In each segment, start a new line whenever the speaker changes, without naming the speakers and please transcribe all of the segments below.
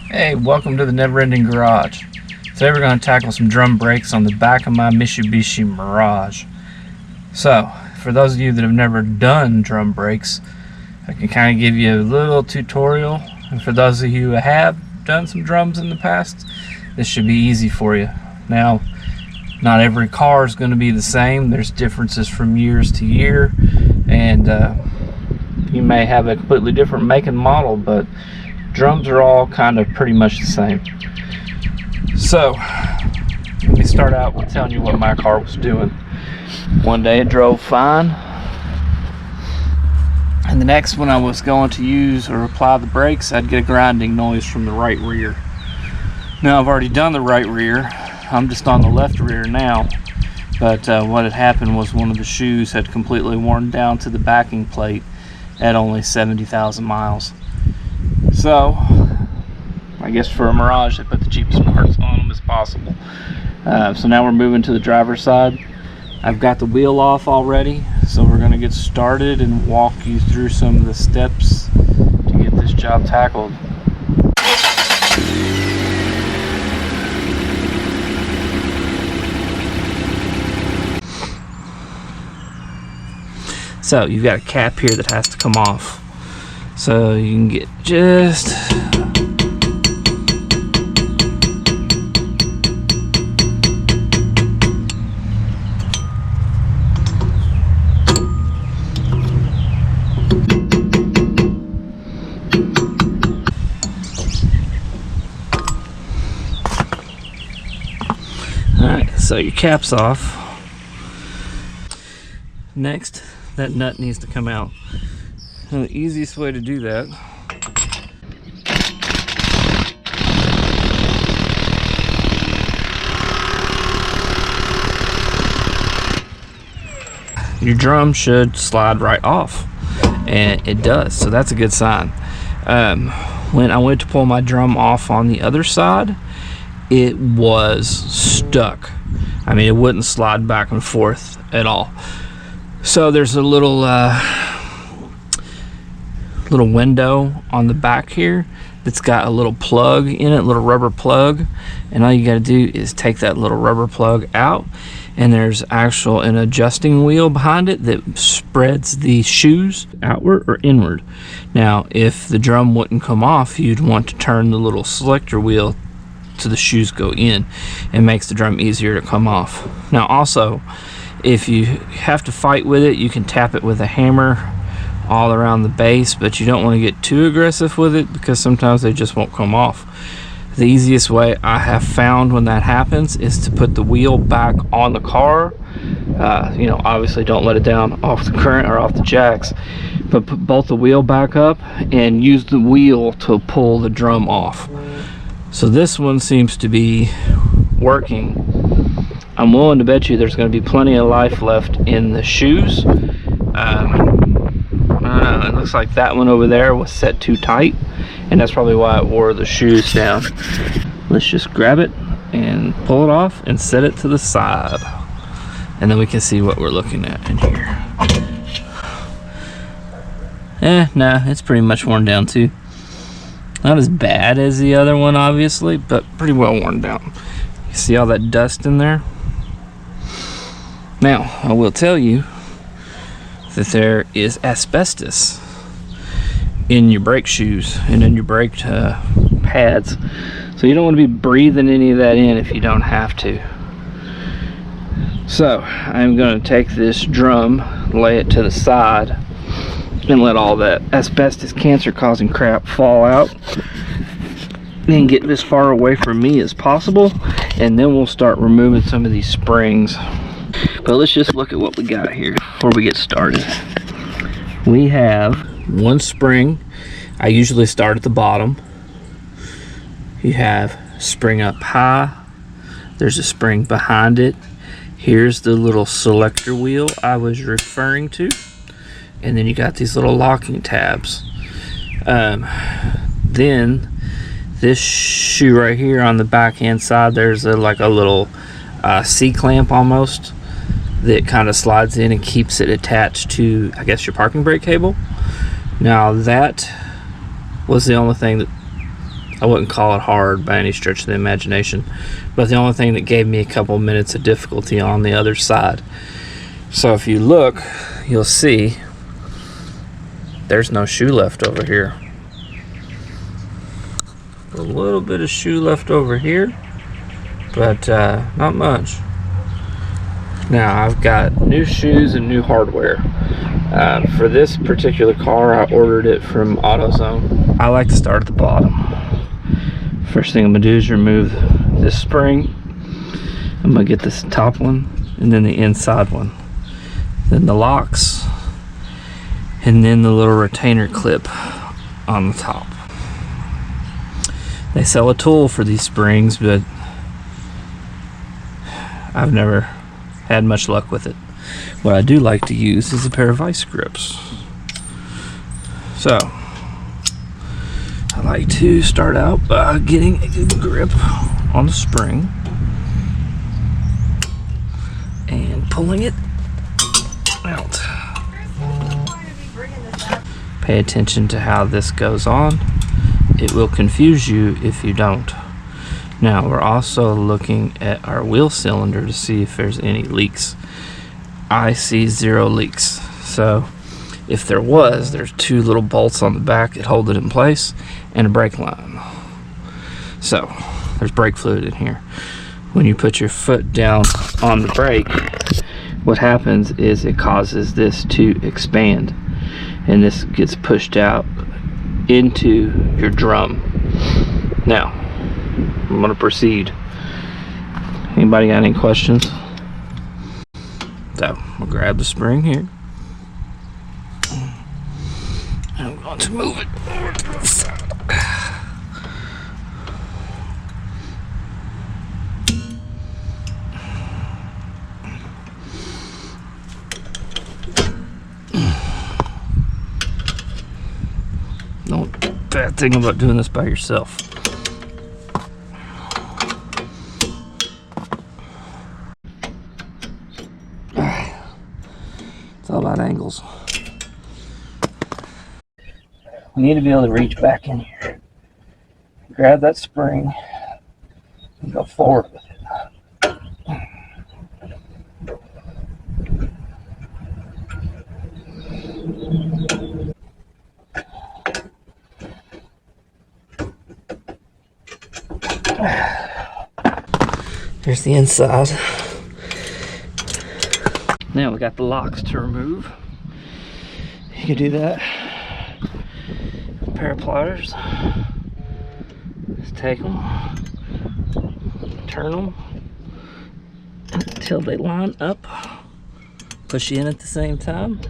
Hey, welcome to the Never Ending Garage. Today we're going to tackle some drum brakes on the back of my Mitsubishi Mirage. So, for those of you that have never done drum brakes, I can kind of give you a little tutorial. And for those of you who have done some drums in the past, this should be easy for you. Now, not every car is going to be the same. There's differences from years to year, and you may have a completely different make and model, but drums are all kind of pretty much the same. So let me start out with telling you what my car was doing. One day it drove fine, and the next when I was going to use or apply the brakes, I'd get a grinding noise from the right rear. Now I've already done the right rear, I'm just on the left rear now, but what had happened was one of the shoes had completely worn down to the backing plate at only 70,000 miles. So, I guess for a Mirage, they put the cheapest parts on them as possible. So now we're moving to the driver's side. I've got the wheel off already, so we're going to get started and walk you through some of the steps to get this job tackled. So, you've got a cap here that has to come off. So you can get just alright, so your cap's off. Next, that nut needs to come out. Now, the easiest way to do that your drum should slide right off, and it does, so that's a good sign. When I went to pull my drum off on the other side, it was stuck. I mean, it wouldn't slide back and forth at all. So there's a little window on the back here that's got a little plug in it, a little rubber plug, and all you got to do is take that little rubber plug out, and there's an adjusting wheel behind it that spreads the shoes outward or inward. Now if the drum wouldn't come off, you'd want to turn the little selector wheel so the shoes go in, and makes the drum easier to come off. Now also, if you have to fight with it, you can tap it with a hammer all around the base, but you don't want to get too aggressive with it because sometimes they just won't come off. The easiest way I have found when that happens is to put the wheel back on the car. Obviously don't let it down off the current or off the jacks, but put both the wheel back up and use the wheel to pull the drum off. So this one seems to be working. I'm willing to bet you there's going to be plenty of life left in the shoes. It looks like that one over there was set too tight, and that's probably why it wore the shoes down. Let's just grab it and pull it off and set it to the side, and then we can see what we're looking at in here. Nah, it's pretty much worn down too. Not as bad as the other one, obviously, but pretty well worn down. You see all that dust in there? Now, I will tell you that there is asbestos in your brake shoes and in your brake pads, so you don't want to be breathing any of that in if you don't have to. So I'm going to take this drum, lay it to the side, and let all that asbestos cancer causing crap fall out, then get as far away from me as possible, and then we'll start removing some of these springs. But let's just look at what we got here before we get started. We have one spring. I usually start at the bottom. You have spring up high. There's a spring behind it. Here's the little selector wheel I was referring to. And then you got these little locking tabs. Then this shoe right here on the back hand side, there's like a little C-clamp almost that kind of slides in and keeps it attached to, I guess, your parking brake cable. Now that was the only thing that I wouldn't call it hard by any stretch of the imagination, but the only thing that gave me a couple minutes of difficulty on the other side. So if you look, you'll see there's no shoe left over here. A little bit of shoe left over here, but not much. Now I've got new shoes and new hardware. For this particular car, I ordered it from AutoZone. I like to start at the bottom. First thing I'm gonna do is remove this spring. I'm gonna get this top one and then the inside one, then the locks, and then the little retainer clip on the top. They sell a tool for these springs, but I've never had much luck with it. What I do like to use is a pair of vice grips. So I like to start out by getting a good grip on the spring and pulling it out. Pay attention to how this goes on. It will confuse you if you don't. Now we're also looking at our wheel cylinder to see if there's any leaks. I see 0 leaks. So if there was, there's 2 little bolts on the back that hold it in place and a brake line. So there's brake fluid in here. When you put your foot down on the brake, what happens is it causes this to expand, and this gets pushed out into your drum. Now I'm going to proceed. Anybody got any questions? So we'll grab the spring here. I'm going to move it over to the side. No bad thing about doing this by yourself. It's all about angles. We need to be able to reach back in here, grab that spring, and go forward with it. Here's the inside. Now we got the locks to remove. You can do that. A pair of pliers. Just take them, turn them until they line up. Push in at the same time.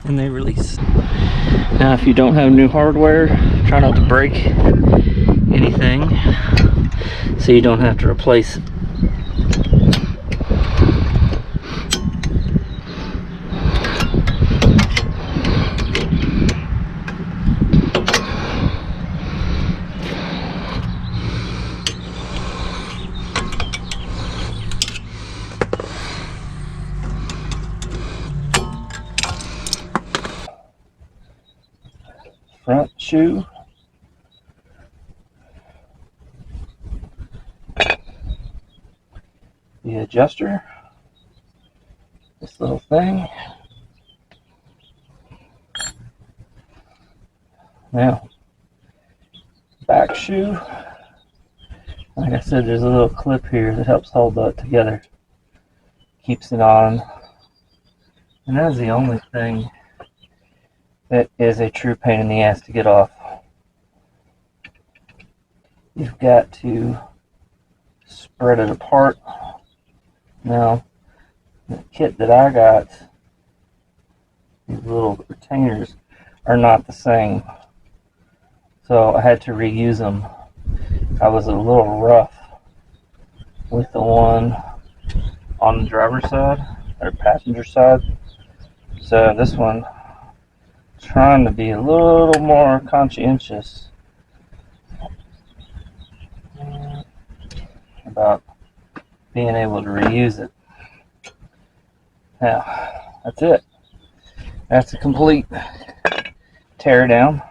And they release. Now if you don't have new hardware, try not to break anything so you don't have to replace it. Front shoe, the adjuster, this little thing. Now, back shoe, like I said, there's a little clip here that helps hold that together, keeps it on, and that's the only thing that is a true pain in the ass to get off. You've got to spread it apart. Now, the kit that I got, these little retainers are not the same, so I had to reuse them. I was a little rough with the one on the driver's side or passenger side, so this one, trying to be a little more conscientious about being able to reuse it. Now, that's it. That's a complete tear down.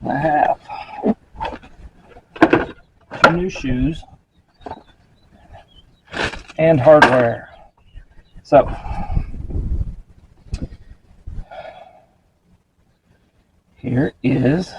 I have 2 new shoes and hardware. So, here is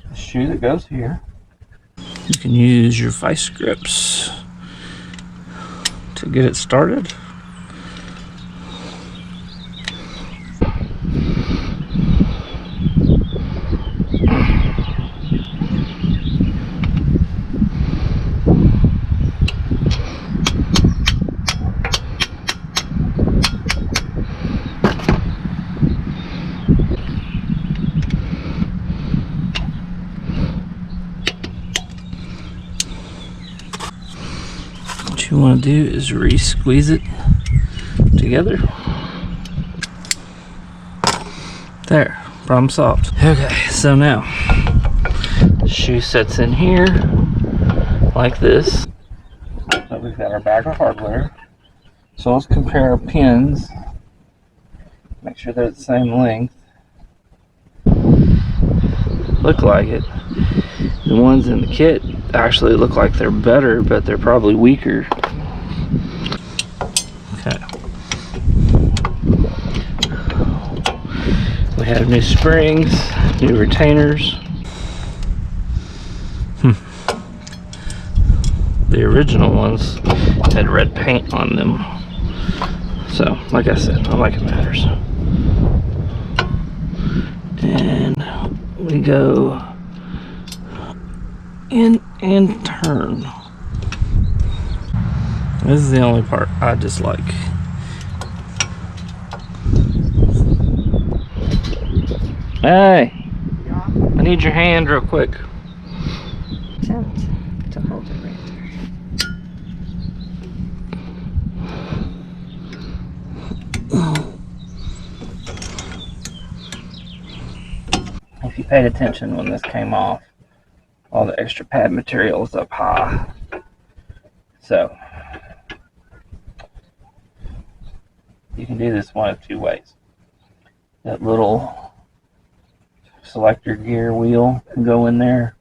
the shoe that goes here. You can use your vice grips to get it started. What you want to do is re-squeeze it together. There, problem solved. Okay, so now the shoe sets in here like this. So we've got our bag of hardware. So let's compare our pins. Make sure they're the same length. Look like it. The ones in the kit actually look like they're better, but they're probably weaker. Okay. We have new springs, new retainers. The original ones had red paint on them. So, like I said, not like it matters. And we go in and turn. This is the only part I dislike. Hey, I need your hand real quick.
Attempt to hold it right
If you paid attention when this came off, all the extra pad material is up high. So, you can do this one of 2 ways. That little selector gear wheel can go in there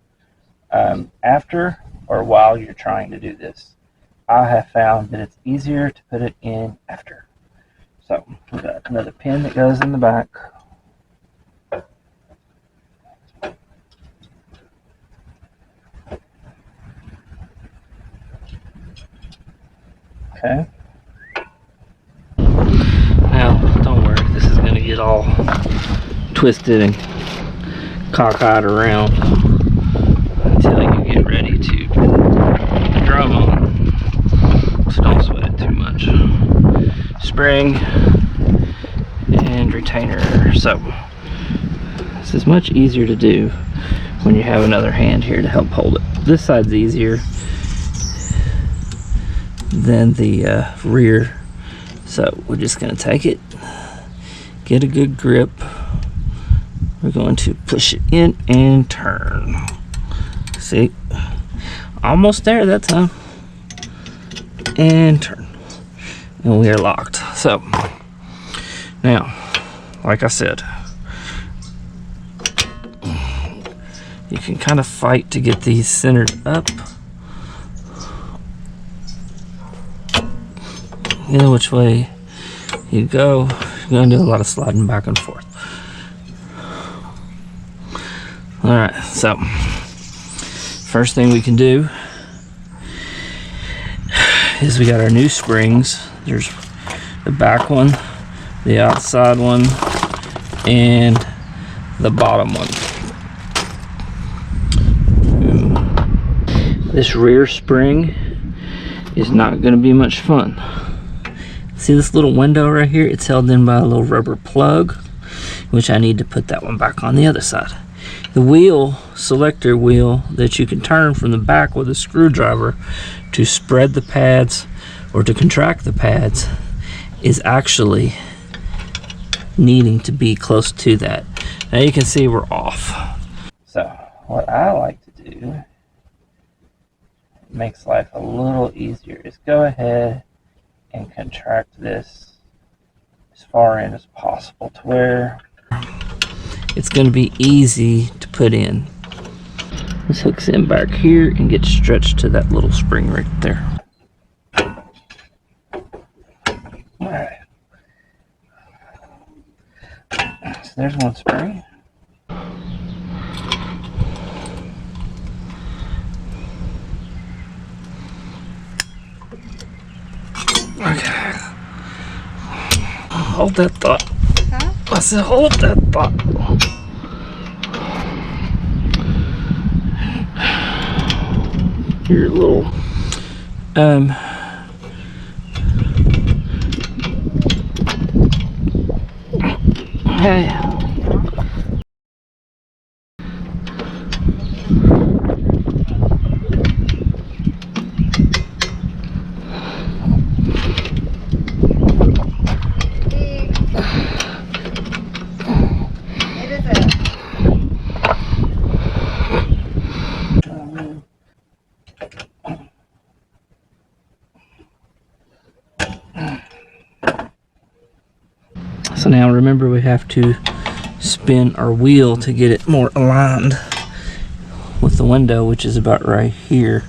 after or while you're trying to do this. I have found that it's easier to put it in after. So, we've got another pin that goes in the back. Okay. Now, don't worry, this is going to get all twisted and cockeyed around until you get ready to drum on. So don't sweat it too much. Spring and retainer. So, this is much easier to do when you have another hand here to help hold it. This side's easier than the rear, so we're just going to take it, get a good grip. We're going to push it in and turn. See, almost there that time, and turn, and we are locked. So now, like I said, you can kind of fight to get these centered up. Either which way you go, you're going to do a lot of sliding back and forth. Alright, so first thing we can do is we got our new springs. There's the back one, the outside one, and the bottom one. This rear spring is not going to be much fun. See this little window right here? It's held in by a little rubber plug, which I need to put that one back on the other side. The wheel, selector wheel, that you can turn from the back with a screwdriver to spread the pads or to contract the pads, is actually needing to be close to that. Now you can see we're off. So what I like to do makes life a little easier is go ahead and contract this as far in as possible to where it's going to be easy to put in. This hooks in back here and gets stretched to that little spring right there. Alright. So there's one spring. Okay. Hold that thought.
Huh?
I said hold that thought. Your little hey. So now remember, we have to spin our wheel to get it more aligned with the window, which is about right here.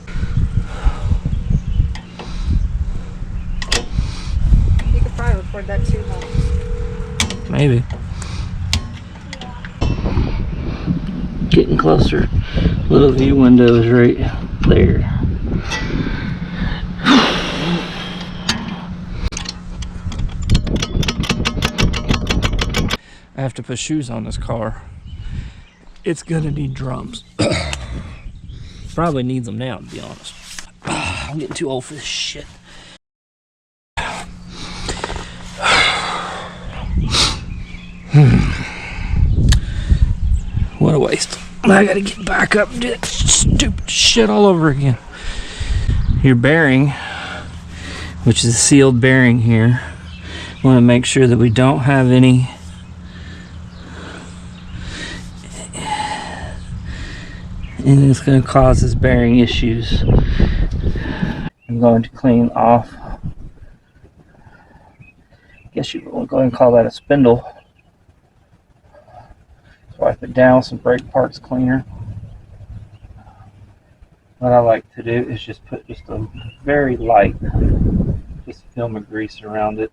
You could probably record that too, huh?
Maybe. Getting closer. Little view window is right there. I have to put shoes on this car. It's gonna need drums. Probably needs them now, to be honest. I'm getting too old for this shit. What a waste. I gotta get back up and do that stupid shit all over again. Your bearing, which is a sealed bearing here, we want to make sure that we don't have any anything that's going to cause us bearing issues. I'm going to clean off, I guess you would go ahead and call that a spindle. Wipe it down with some brake parts cleaner. What I like to do is just put just a very light, just film of grease around it.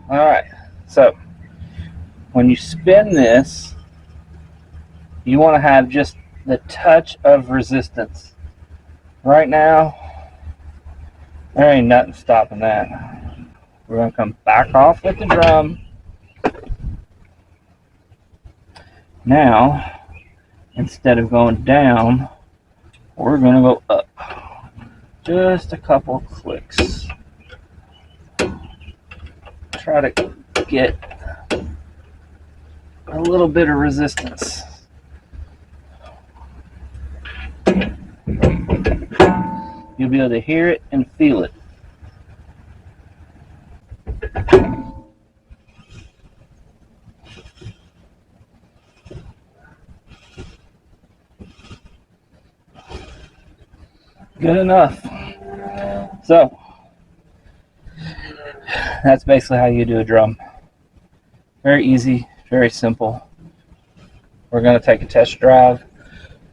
Alright, so when you spin this, you want to have just the touch of resistance. Right now, there ain't nothing stopping that. We're going to come back off with the drum. Now, instead of going down, we're going to go up. Just a couple clicks. Try to get a little bit of resistance. You'll be able to hear it and feel it. Good enough. So, that's basically how you do a drum. Very easy, very simple. We're going to take a test drive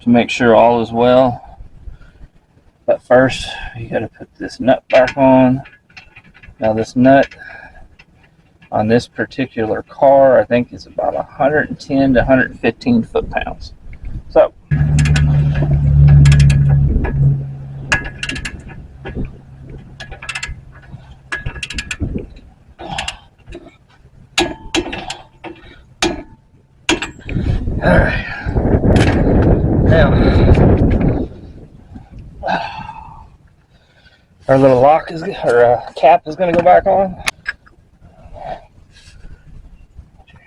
to make sure all is well. But first, you got to put this nut back on. Now this nut on this particular car, I think is about 110 to 115 foot-pounds. So, all right. Now, our little lock is, or cap is going to go back on.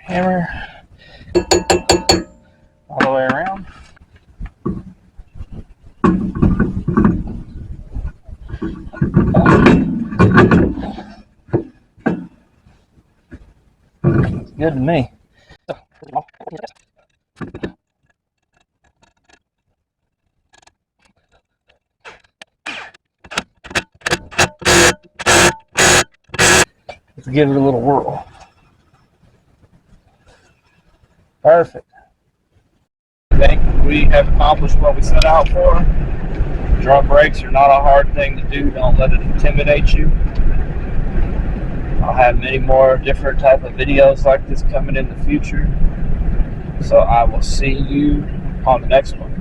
Hammer all the way around. good to me. Let's give it a little whirl. Perfect. I think we have accomplished what we set out for. Drum brakes are not a hard thing to do. Don't let it intimidate you. I'll have many more different type of videos like this coming in the future. So I will see you on the next one.